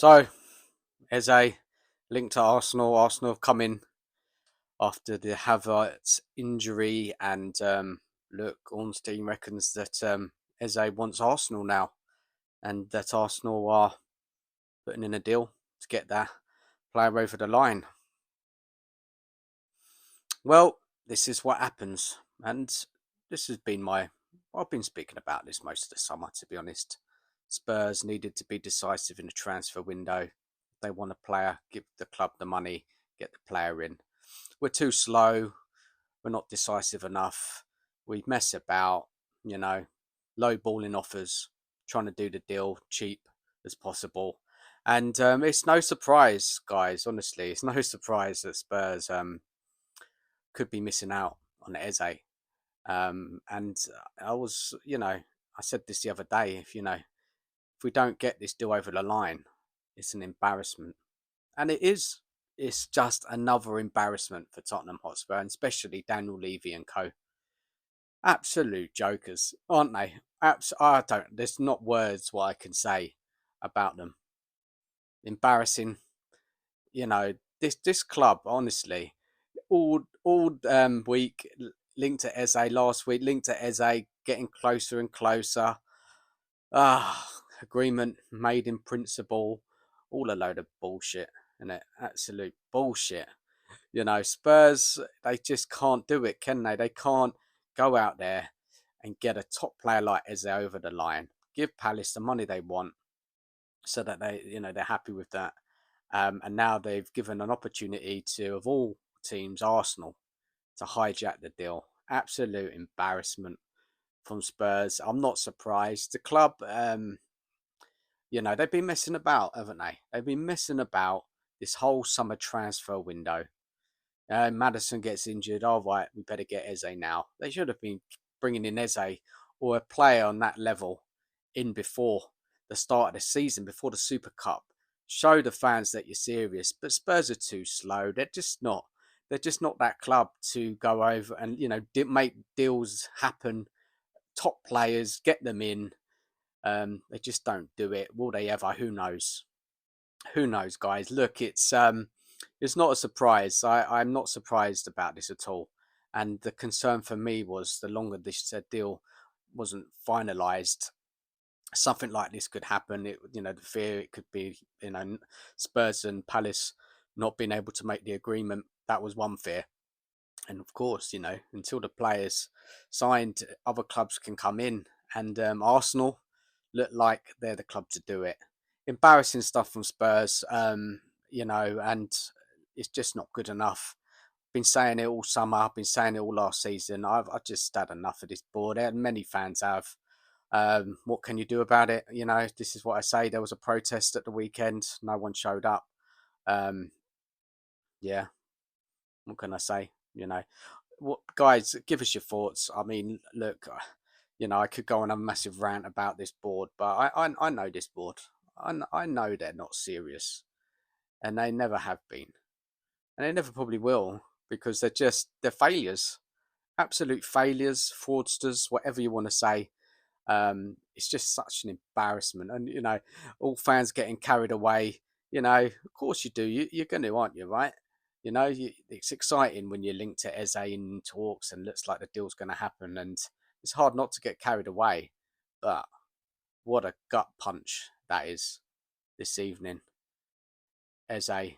So, as a link to Arsenal, Arsenal have come in after the Havertz injury, and look, Ornstein reckons that Eze wants Arsenal now, and that Arsenal are putting in a deal to get that player over the line. Well, this is what happens, and this has been I've been speaking about this most of the summer, to be honest. Spurs needed to be decisive in the transfer window. They want a player, give the club the money, get the player in. We're too slow. We're not decisive enough. We mess about, you know, low balling offers, trying to do the deal cheap as possible. And it's no surprise, guys, honestly, it's no surprise that Spurs could be missing out on Eze. And I was, I said this the other day, if we don't get this deal over the line, it's an embarrassment. And it is. It's just another embarrassment for Tottenham Hotspur, and especially Daniel Levy and co. Absolute jokers, aren't they? I don't. There's not words what I can say about them. Embarrassing. This club, honestly, all week linked to Eze last week, linked to Eze getting closer and closer. Agreement made in principle. All a load of bullshit, isn't it? Absolute bullshit. Spurs, they just can't do it, can they? They can't go out there and get a top player like Eze over the line. Give Palace the money they want so that they're happy with that. And now they've given an opportunity to, of all teams, Arsenal, to hijack the deal. Absolute embarrassment from Spurs. I'm not surprised. The club, they've been messing about, haven't they? They've been messing about this whole summer transfer window. Maddison gets injured. Oh, right, we better get Eze now. They should have been bringing in Eze or a player on that level in before the start of the season, before the Super Cup. Show the fans that you're serious. But Spurs are too slow. They're just not. They're just not that club to go over and make deals happen. Top players, get them in. They just don't do it. Will they ever? Who knows? Who knows, guys? Look, it's not a surprise. I'm not surprised about this at all. And the concern for me was the longer this deal wasn't finalised, something like this could happen. The fear it could be, Spurs and Palace not being able to make the agreement. That was one fear. And of course, until the players signed, other clubs can come in. And Arsenal look like they're the club to do it. Embarrassing stuff from Spurs, and it's just not good enough. Been saying it all summer. I've been saying it all last season. I've just had enough of this board, and many fans have. What can you do about it? This is what I say. There was a protest at the weekend. No one showed up. Yeah, what can I say? What, guys, give us your thoughts. I mean, look, I could go on a massive rant about this board, but I know this board. I know they're not serious, and they never have been, and they never probably will, because they're failures, absolute failures, fraudsters, whatever you want to say. It's just such an embarrassment, and all fans getting carried away. Of course you do. You're going to, aren't you? Right? It's exciting when you're linked to Eze in talks and looks like the deal's going to happen, and it's hard not to get carried away. But what a gut punch that is this evening. Eze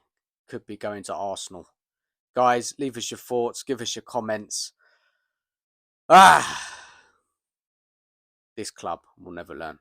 could be going to Arsenal. Guys, leave us your thoughts, give us your comments. This club will never learn.